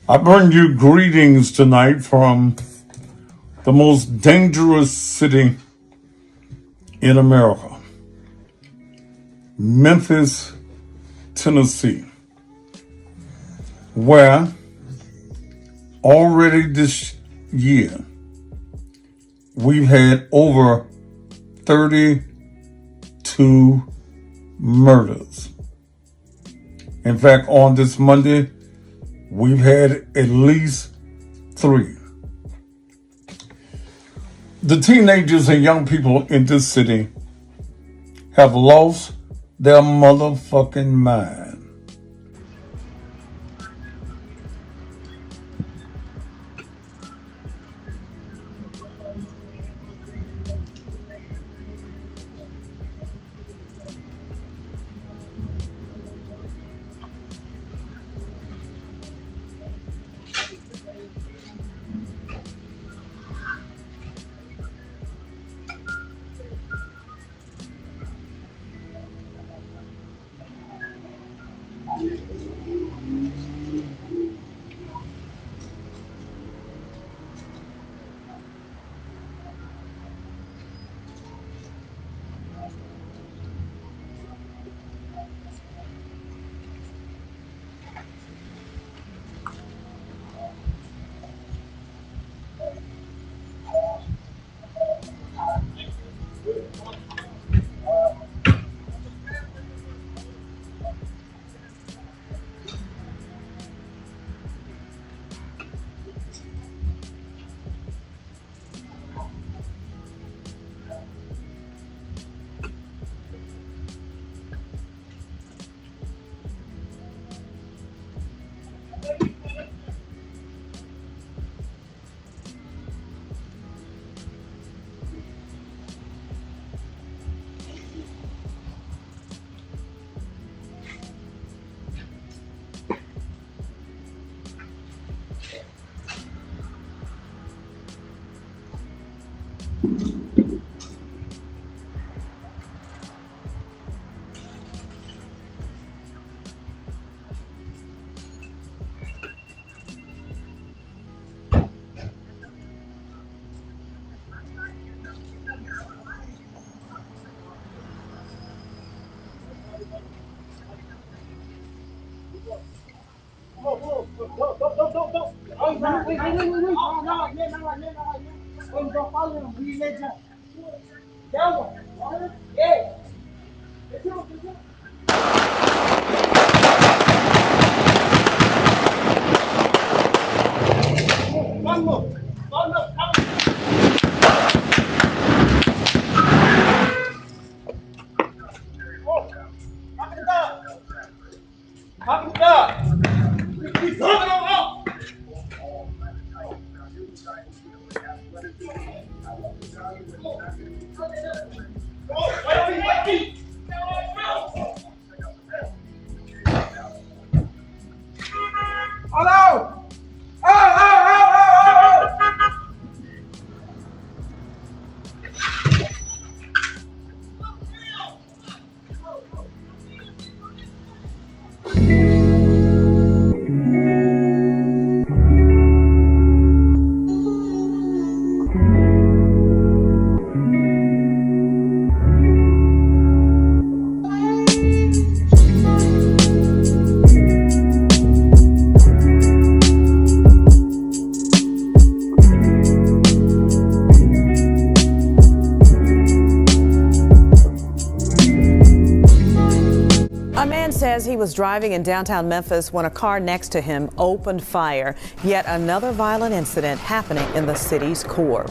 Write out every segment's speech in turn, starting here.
I bring you greetings tonight from the most dangerous city in America, Memphis, Tennessee, where already this year we've had over 32 murders. In fact, on this Monday, we've had at least 3. The teenagers and young people in this city have lost their motherfucking mind. Says he was driving in downtown Memphis when a car next to him opened fire. Yet another violent incident happening in the city's core.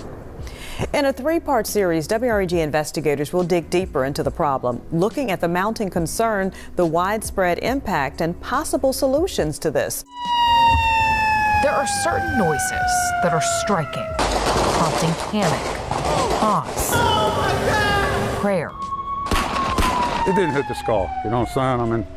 In a 3-part series, WREG investigators will dig deeper into the problem, looking at the mounting concern, the widespread impact, and possible solutions to this. There are certain noises that are striking, prompting panic, pause, prayer. It didn't hit the skull, you know what I'm saying? I mean,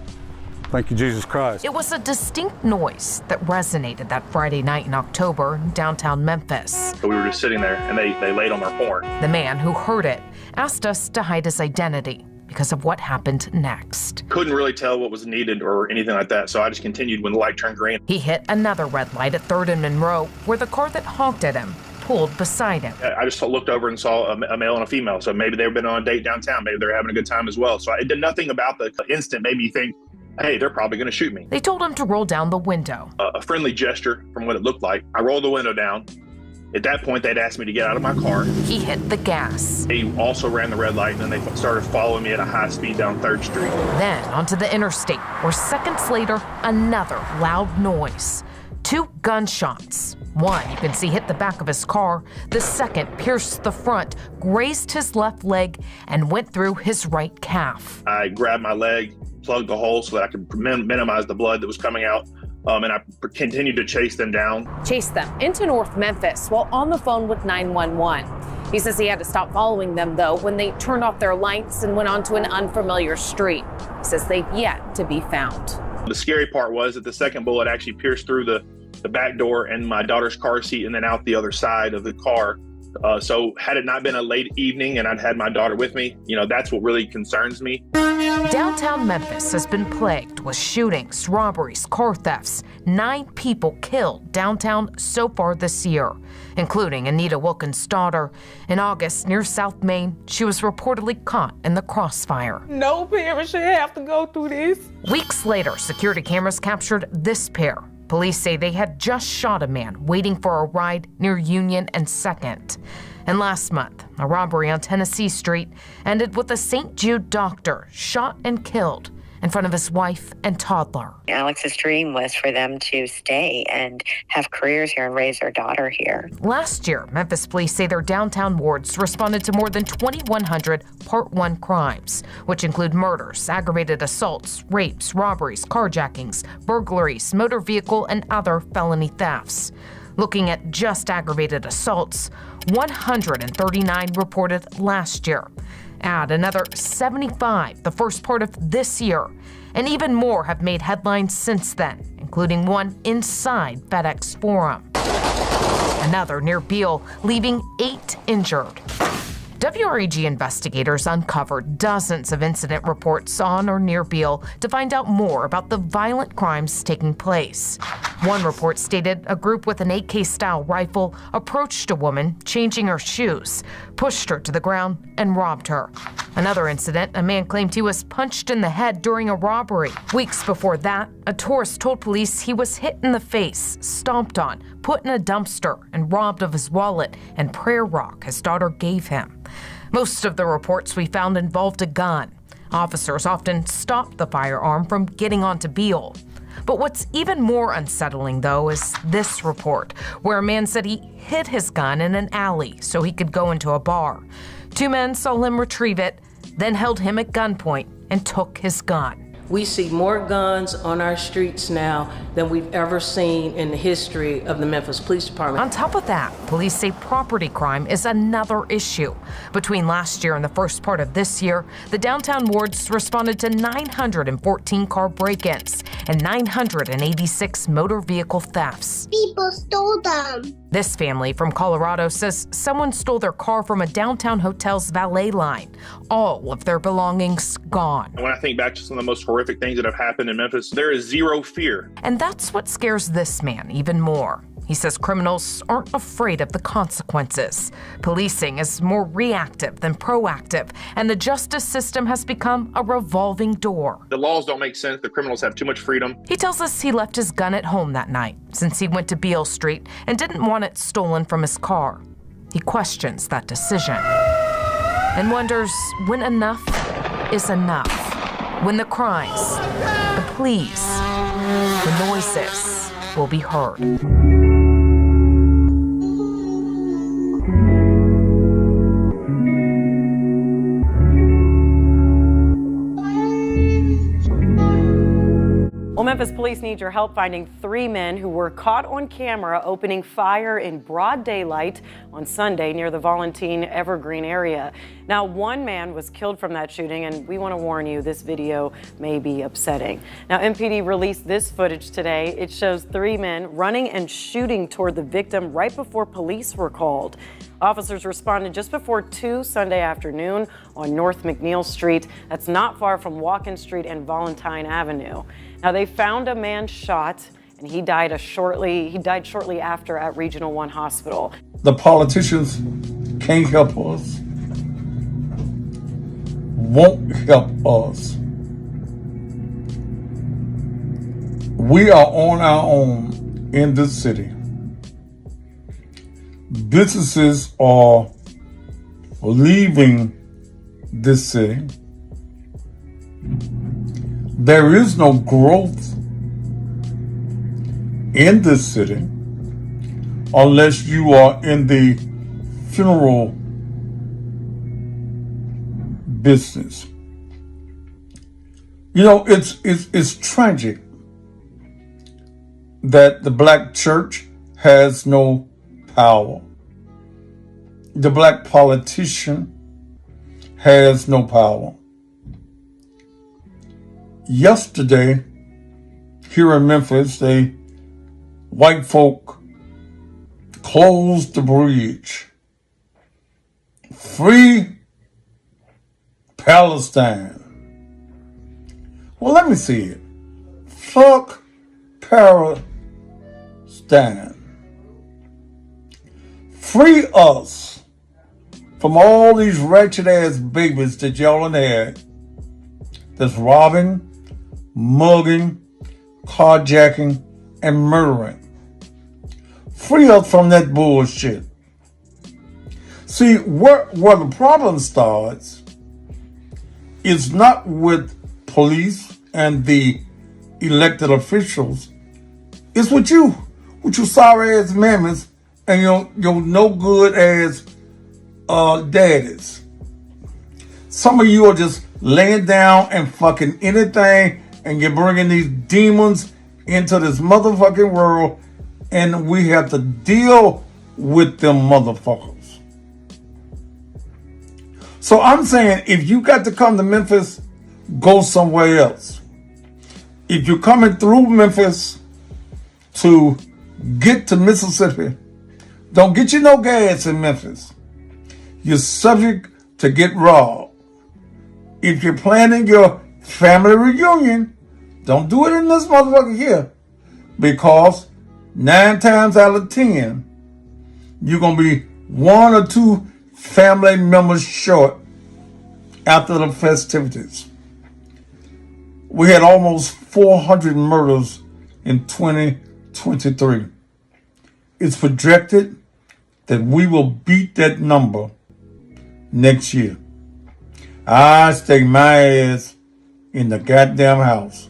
thank you, Jesus Christ. It was a distinct noise that resonated that Friday night in October in downtown Memphis. We were just sitting there, and they laid on our horn. The man who heard it asked us to hide his identity. because of what happened next. Couldn't really tell what was needed or anything like that, so I just continued when the light turned green. He hit another red light at 3rd and Monroe, where the car that honked at him pulled beside him. I just looked over and saw a male and a female, so maybe they've been on a date downtown. Maybe they're having a good time as well. So it did nothing about the instant made me think, hey, they're probably going to shoot me. They told him to roll down the window. A friendly gesture from what it looked like. I rolled the window down. At that point, they'd asked me to get out of my car. He hit the gas. They also ran the red light, and then they started following me at a high speed down 3rd Street. Then onto the interstate, where seconds later, another loud noise. 2 gunshots. One you can see hit the back of his car. The second pierced the front, grazed his left leg, and went through his right calf. I grabbed my leg, plugged the hole so that I could minimize the blood that was coming out. And I continued to chase them down. Chased them into North Memphis while on the phone with 911. He says he had to stop following them, though, when they turned off their lights and went onto an unfamiliar street. He says they've yet to be found. The scary part was that the second bullet actually pierced through the back door and my daughter's car seat and then out the other side of the car. So had it not been a late evening and I'd had my daughter with me, that's what really concerns me. Downtown Memphis has been plagued with shootings, robberies, car thefts. 9 people killed downtown so far this year, including Anita Wilkins' daughter. In August, near South Main, she was reportedly caught in the crossfire. No parent should have to go through this. Weeks later, security cameras captured this pair. Police say they had just shot a man waiting for a ride near Union and 2nd. And last month, a robbery on Tennessee Street ended with a St. Jude doctor shot and killed in front of his wife and toddler. Alex's dream was for them to stay and have careers here and raise their daughter here. Last year, Memphis police say their downtown wards responded to more than 2,100 Part 1 crimes, which include murders, aggravated assaults, rapes, robberies, carjackings, burglaries, motor vehicle, and other felony thefts. Looking at just aggravated assaults, 139 reported last year. Add another 75 the first part of this year, and even more have made headlines since then, including one inside FedEx Forum. Another near Beale, leaving 8 injured. WREG investigators uncovered dozens of incident reports on or near Beale to find out more about the violent crimes taking place. One report stated a group with an AK-style rifle approached a woman changing her shoes, pushed her to the ground, and robbed her. Another incident, a man claimed he was punched in the head during a robbery. Weeks before that, a tourist told police he was hit in the face, stomped on, put in a dumpster, and robbed of his wallet and prayer rock his daughter gave him. Most of the reports we found involved a gun. Officers often stopped the firearm from getting onto Beale. But what's even more unsettling, though, is this report, where a man said he hid his gun in an alley so he could go into a bar. 2 men saw him retrieve it, then held him at gunpoint and took his gun. We see more guns on our streets now than we've ever seen in the history of the Memphis Police Department. On top of that, police say property crime is another issue. Between last year and the first part of this year, the downtown wards responded to 914 car break-ins and 986 motor vehicle thefts. People stole them. This family from Colorado says someone stole their car from a downtown hotel's valet line. All of their belongings gone. When I think back to some of the most horrific things that have happened in Memphis, there is zero fear. And that's what scares this man even more. He says criminals aren't afraid of the consequences. Policing is more reactive than proactive, and the justice system has become a revolving door. The laws don't make sense. The criminals have too much freedom. He tells us he left his gun at home that night since he went to Beale Street and didn't want it stolen from his car. He questions that decision and wonders when enough is enough. When the cries, the pleas, the noises will be heard. Well, Memphis police need your help finding 3 men who were caught on camera opening fire in broad daylight on Sunday near the Volantine Evergreen area. Now, 1 man was killed from that shooting, and we want to warn you, this video may be upsetting. Now, MPD released this footage today. It shows 3 men running and shooting toward the victim right before police were called. Officers responded just before 2 Sunday afternoon on North McNeil Street. That's not far from Walken Street and Valentine Avenue. Now, they found a man shot, and he died shortly after at Regional 1 Hospital. The politicians can't help us, won't help us. We are on our own in this city. Businesses are leaving this city. There is no growth in this city unless you are in the funeral business. You know, it's tragic that the black church has no power. The black politician has no power. Yesterday, here in Memphis, white folk closed the bridge. Free Palestine. Well, let me see it. Fuck Palestine. Free us from all these wretched ass babies that y'all done had that's robbing, mugging, carjacking, and murdering. Free us from that bullshit. See, where the problem starts is not with police and the elected officials. It's with you sorry ass mammies and your no good ass daddies. Some of you are just laying down and fucking anything, and you're bringing these demons into this motherfucking world, and we have to deal with them motherfuckers. So I'm saying, if you got to come to Memphis, go somewhere else. If you're coming through Memphis to get to Mississippi, don't get you no gas in Memphis. You're subject to get robbed. If you're planning your family reunion, don't do it in this motherfucker here, because 9 times out of 10, you're going to be 1 or 2 family members short after the festivities. We had almost 400 murders in 2023. It's projected that we will beat that number next year. I stay my ass in the goddamn house.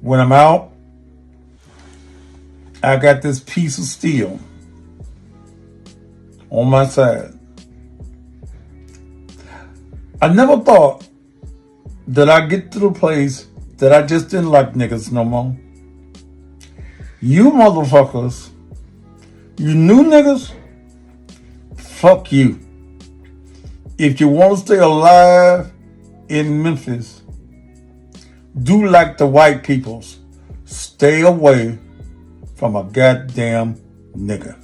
When I'm out, I got this piece of steel on my side. I never thought that I'd get to the place that I just didn't like niggas no more. You motherfuckers, you new niggas, fuck you. If you want to stay alive in Memphis, do like the white peoples. Stay away from a goddamn nigga.